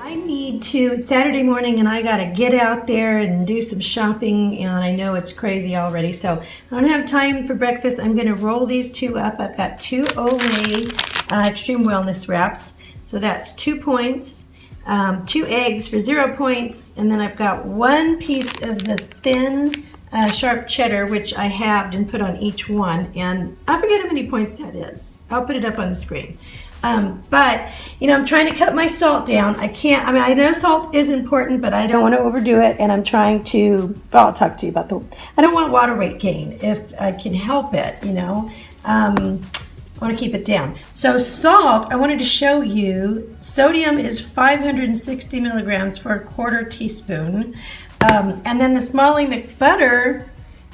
I need to, it's Saturday morning and I gotta get out there and do some shopping, and I know it's crazy already, so I don't have time for breakfast. I'm gonna roll these two up. I've got two Olay Extreme Wellness wraps, so that's 2 points, 2 eggs for 0 points, and then I've got 1 piece of the thin sharp cheddar, which I halved and put on each one, and I forget how many points that is. I'll put it up on the screen. But, you know, I'm trying to cut my salt down. I know salt is important, but I don't want to overdo it, and I'm trying to, well, I'll talk to you about I don't want water weight gain if I can help it, you know. I want to keep it down. So salt, I wanted to show you, sodium is 560 milligrams for a 1/4 teaspoon. And then the Smalley McButter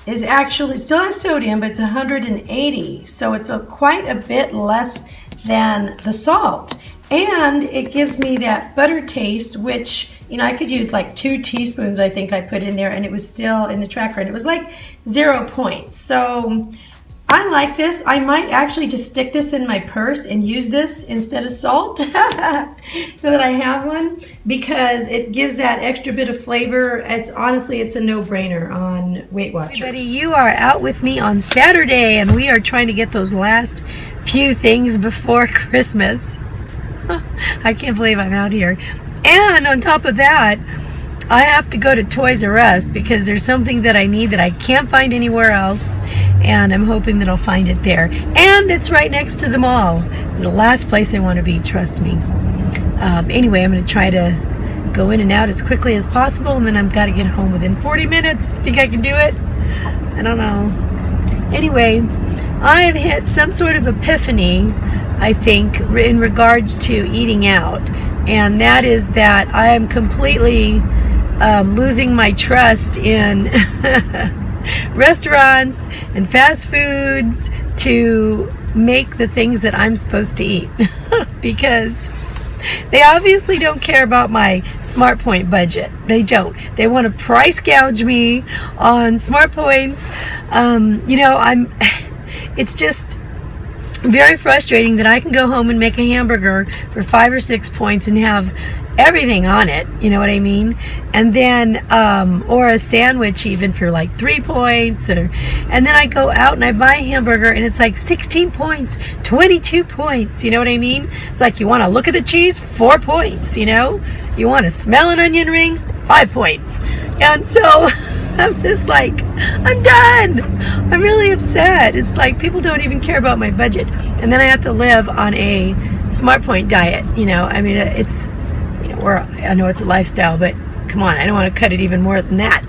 is actually, still has sodium, but it's 180. So it's quite a bit less than the salt. And it gives me that butter taste, which, you know, I could use like 2 teaspoons, I think I put in there, and it was still in the tracker, and it was like 0 points. So I like this. I might actually just stick this in my purse and use this instead of salt so that I have one, because it gives that extra bit of flavor. Honestly, it's a no-brainer on Weight Watchers. Everybody, you are out with me on Saturday, and we are trying to get those last few things before Christmas. I can't believe I'm out here. And on top of that, I have to go to Toys R Us because there's something that I need that I can't find anywhere else, and I'm hoping that I'll find it there. And it's right next to the mall. It's the last place I want to be, trust me. Anyway, I'm going to try to go in and out as quickly as possible, and then I've got to get home within 40 minutes. Think I can do it? I don't know. Anyway, I've hit some sort of epiphany, I think, in regards to eating out, and that is that I am completely losing my trust in restaurants and fast foods to make the things that I'm supposed to eat because they obviously don't care about my Smart Point budget. They don't. They want to price gouge me on Smart Points. You know, it's just very frustrating that I can go home and make a hamburger for 5 or 6 points and have everything on it, you know what I mean? And then, or a sandwich even for like 3 points, and then I go out and I buy a hamburger and it's like 16 points, 22 points, you know what I mean? It's like, you want to look at the cheese, 4 points, you know? You want to smell an onion ring, 5 points. And so I'm just like, I'm done. I'm really upset. It's like people don't even care about my budget. And then I have to live on a Smart Point diet, you know? I mean, it's, I know it's a lifestyle, but come on, I don't want to cut it even more than that.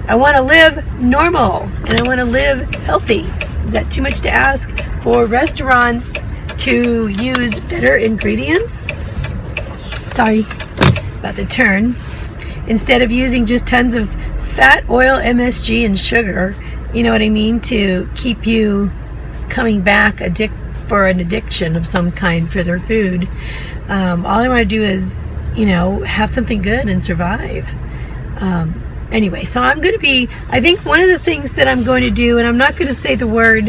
I want to live normal, and I want to live healthy. Is that too much to ask for restaurants to use better ingredients? Sorry about the turn. Instead of using just tons of fat, oil, MSG, and sugar, you know what I mean, to keep you coming back for an addiction of some kind for their food. All I want to do is, you know, have something good and survive. Anyway, so I'm going to be, I think one of the things that I'm going to do, and I'm not going to say the word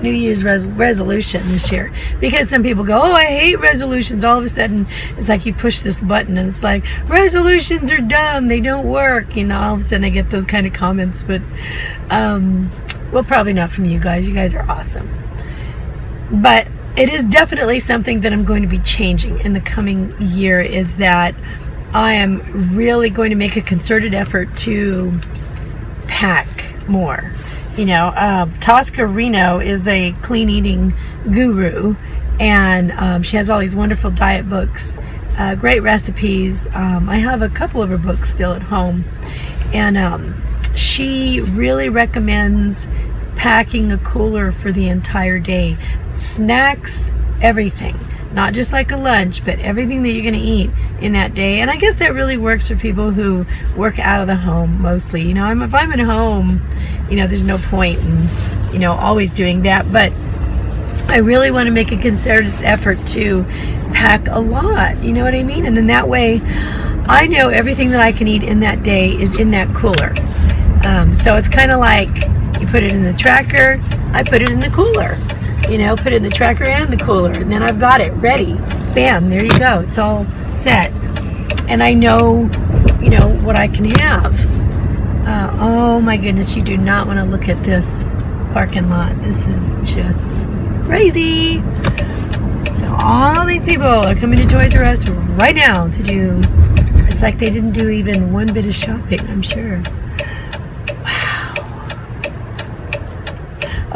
New Year's resolution this year, because some people go, oh, I hate resolutions. All of a sudden, it's like you push this button and it's like, resolutions are dumb, they don't work. You know, all of a sudden I get those kind of comments, but, well, probably not from you guys. You guys are awesome. But it is definitely something that I'm going to be changing in the coming year, is that I am really going to make a concerted effort to pack more. You know, Tosca Reno is a clean eating guru, and she has all these wonderful diet books, great recipes. I have a couple of her books still at home, and she really recommends packing a cooler for the entire day. Snacks, everything. Not just like a lunch, but everything that you're going to eat in that day. And I guess that really works for people who work out of the home mostly. You know, if I'm at home, you know, there's no point in, you know, always doing that. But I really want to make a concerted effort to pack a lot. You know what I mean? And then that way, I know everything that I can eat in that day is in that cooler. So it's kind of like, you put it in the tracker, I put it in the cooler. You know, put it in the tracker and the cooler, and then I've got it ready. Bam, there you go. It's all set. and I know, you know, what I can have. Oh my goodness, you do not want to look at this parking lot. This is just crazy. So all these people are coming to Toys R Us right now to do, it's like they didn't do even one bit of shopping, I'm sure. Wow.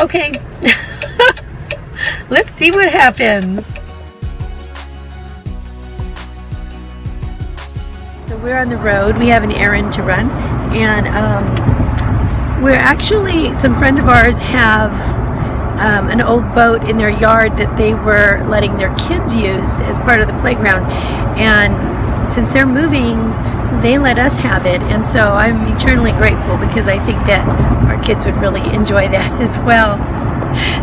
Okay. Let's see what happens. So we're on the road. We have an errand to run, and we're actually, some friends of ours have an old boat in their yard that they were letting their kids use as part of the playground, and since they're moving, they let us have it, and so I'm eternally grateful because I think that our kids would really enjoy that as well.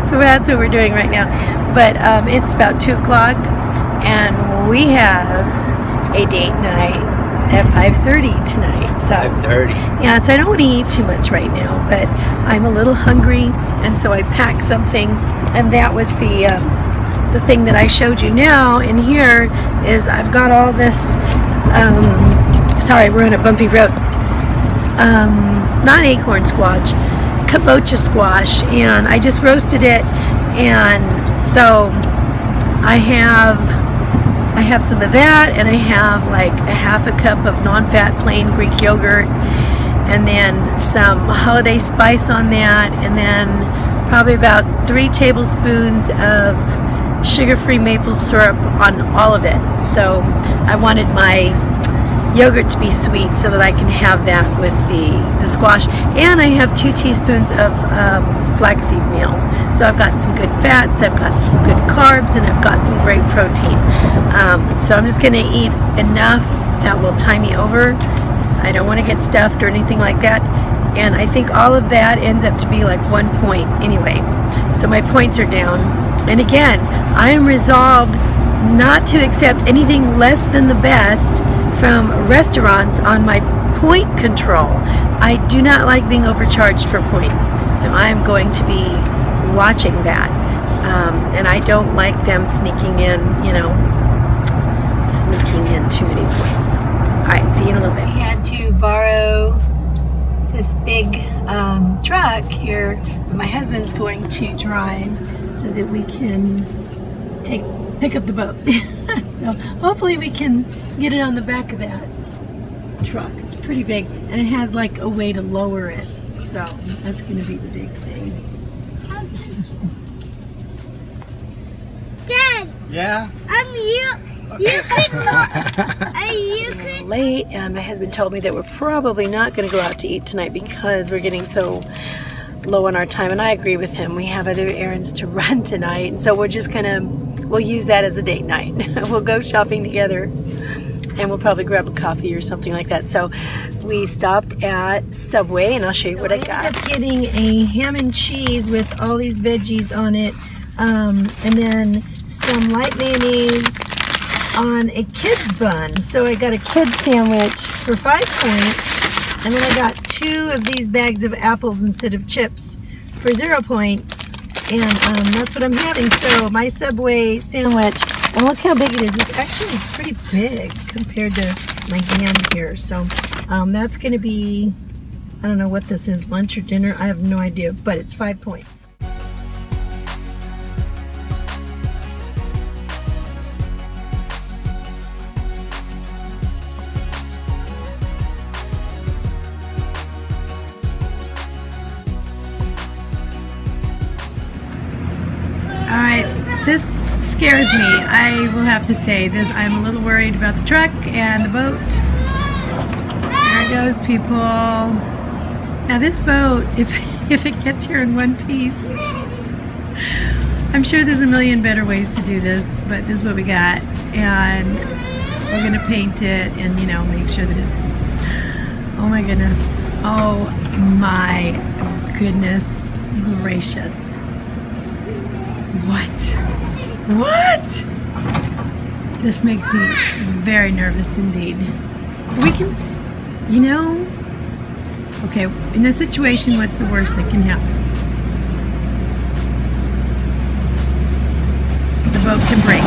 So that's what we're doing right now. But it's about 2 o'clock, and we have a date night at 5:30 tonight. So 5:30. yeah, so I don't want to eat too much right now, but I'm a little hungry, and so I packed something, and that was the thing that I showed you. Now in here is I've got all this. Sorry, we're on a bumpy road. Not acorn squash, kabocha squash, and I just roasted it, and so I have some of that, and I have like a half a cup of non-fat plain Greek yogurt, and then some holiday spice on that, and then probably about 3 tablespoons of sugar-free maple syrup on all of it. So I wanted my yogurt to be sweet so that I can have that with the squash, and I have 2 teaspoons of flaxseed meal. So I've got some good fats, I've got some good carbs, and I've got some great protein. So I'm just going to eat enough that will tie me over. I don't want to get stuffed or anything like that, and I think all of that ends up to be like 1 point anyway. So my points are down, and again, I am resolved not to accept anything less than the best from restaurants on my point control. I do not like being overcharged for points, so I'm going to be watching that, and I don't like them sneaking in, you know, sneaking in too many points. Alright, see you in a little bit. We had to borrow this big truck here that my husband's going to drive so that we can pick up the boat. So hopefully we can get it on the back of that truck. It's pretty big, and it has like a way to lower it, so that's going to be the big thing. Dad. Yeah? You could Late, and my husband told me that we're probably not going to go out to eat tonight because we're getting so low on our time, and I agree with him. We have other errands to run tonight, and so we're just we'll use that as a date night. We'll go shopping together, and we'll probably grab a coffee or something like that. So we stopped at Subway, and I'll show you what I got. I ended up getting a ham and cheese with all these veggies on it, and then some light mayonnaise on a kid's bun. So I got a kid's sandwich for 5 points, and then I got 2 of these bags of apples instead of chips for 0 points, and that's what I'm having. So my Subway sandwich, and look how big it is. It's actually pretty big compared to my hand here. So that's going to be, I don't know what this is, lunch or dinner, I have no idea, but it's 5 points. Alright, this scares me. I will have to say this. I'm a little worried about the truck and the boat. There it goes, people. Now this boat, if it gets here in one piece, I'm sure there's a million better ways to do this, but this is what we got. And we're going to paint it and, you know, make sure that it's, oh my goodness. Oh my goodness gracious. What? This makes me very nervous indeed. We can, you know, okay, in this situation, what's the worst that can happen? The boat can break.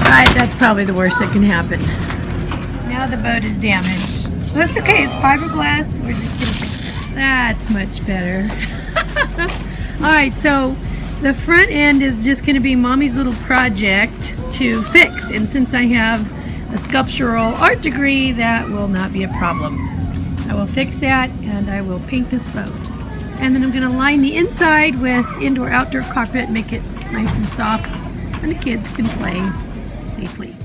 Alright, that's probably the worst that can happen. now the boat is damaged. Well, that's okay. It's fiberglass. We're just gonna fix it. That's much better. All right, so the front end is just going to be Mommy's little project to fix, and since I have a sculptural art degree, that will not be a problem. I will fix that, and I will paint this boat. And then I'm going to line the inside with indoor-outdoor carpet, make it nice and soft, and the kids can play safely.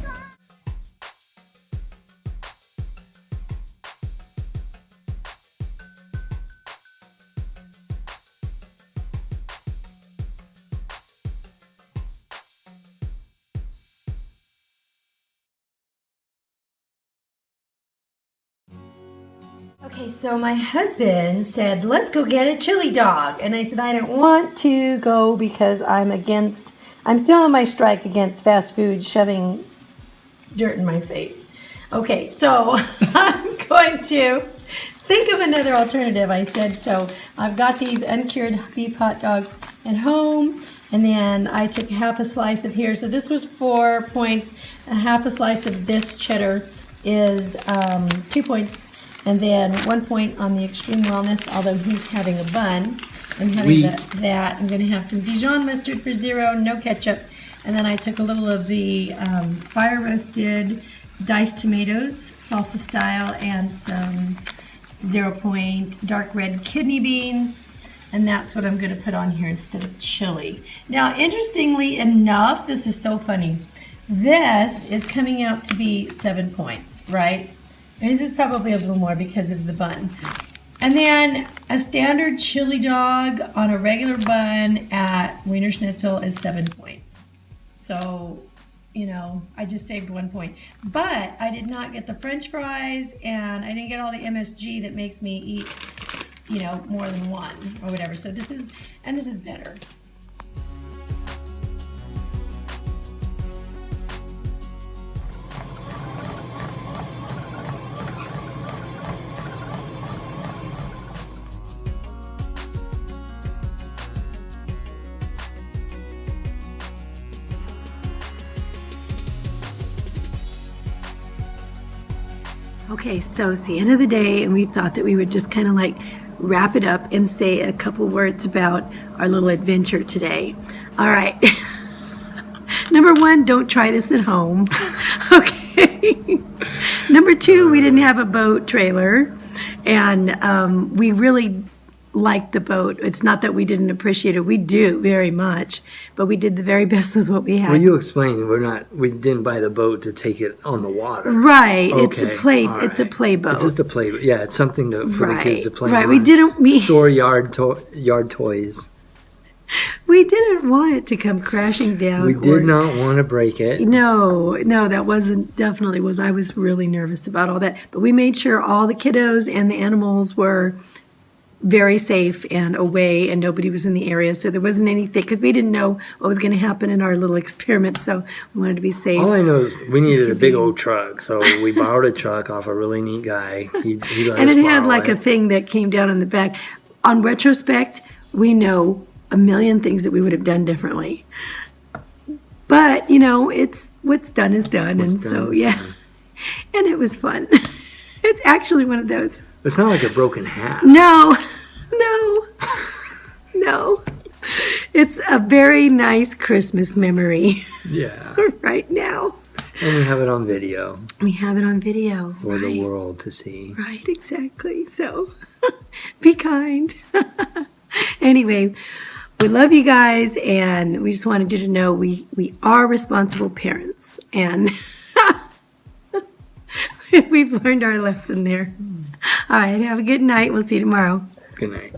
Okay, so my husband said, let's go get a chili dog. And I said, I don't want to go because I'm still on my strike against fast food shoving dirt in my face. Okay, so I'm going to think of another alternative, I said. So I've got these uncured beef hot dogs at home. And then I took half a slice of here. So this was 4 points. A half a slice of this cheddar is 2 points. And then 1 point on the extreme wellness, although he's having a bun. I'm having that. I'm going to have some Dijon mustard for 0, no ketchup. And then I took a little of the fire roasted diced tomatoes, salsa style, and some 0 point dark red kidney beans. And that's what I'm going to put on here instead of chili. Now, interestingly enough, this is so funny. This is coming out to be 7 points, right? This is probably a little more because of the bun. And then a standard chili dog on a regular bun at Wiener Schnitzel is 7 points. So, you know, I just saved 1 point. But I did not get the French fries, and I didn't get all the MSG that makes me eat, you know, more than one or whatever. So this is better. Okay, so it's the end of the day, and we thought that we would just kind of like wrap it up and say a couple words about our little adventure today. All right. Number 1, don't try this at home. Okay. Number 2, we didn't have a boat trailer, and we really liked the boat. It's not that we didn't appreciate it. We do very much, but we did the very best with what we had. Well, you explained we didn't buy the boat to take it on the water. Right. Okay. It's a play. Right. It's a play boat. It's just a play. Yeah, it's something for the kids to play. Right. On. Store yard toys. We didn't want it to come crashing down. We did not want to break it. No, that definitely was. I was really nervous about all that. But we made sure all the kiddos and the animals were very safe and away, and nobody was in the area, so there wasn't anything, because we didn't know what was going to happen in our little experiment, so we wanted to be safe. All I know is we needed a big old truck, so we borrowed a truck off a really neat guy. He let and us it had borrow like a thing that came down in the back. On retrospect, we know a million things that we would have done differently, but you know, it's what's done is done. And it was fun. It's actually one of those. It's not like a broken hat. No. It's a very nice Christmas memory. Yeah. Right now. And we have it on video. We have it on video. For the world to see. Right, exactly. So, be kind. Anyway, we love you guys, and we just wanted you to know we are responsible parents, and we've learned our lesson there. All right, have a good night. We'll see you tomorrow. Good night.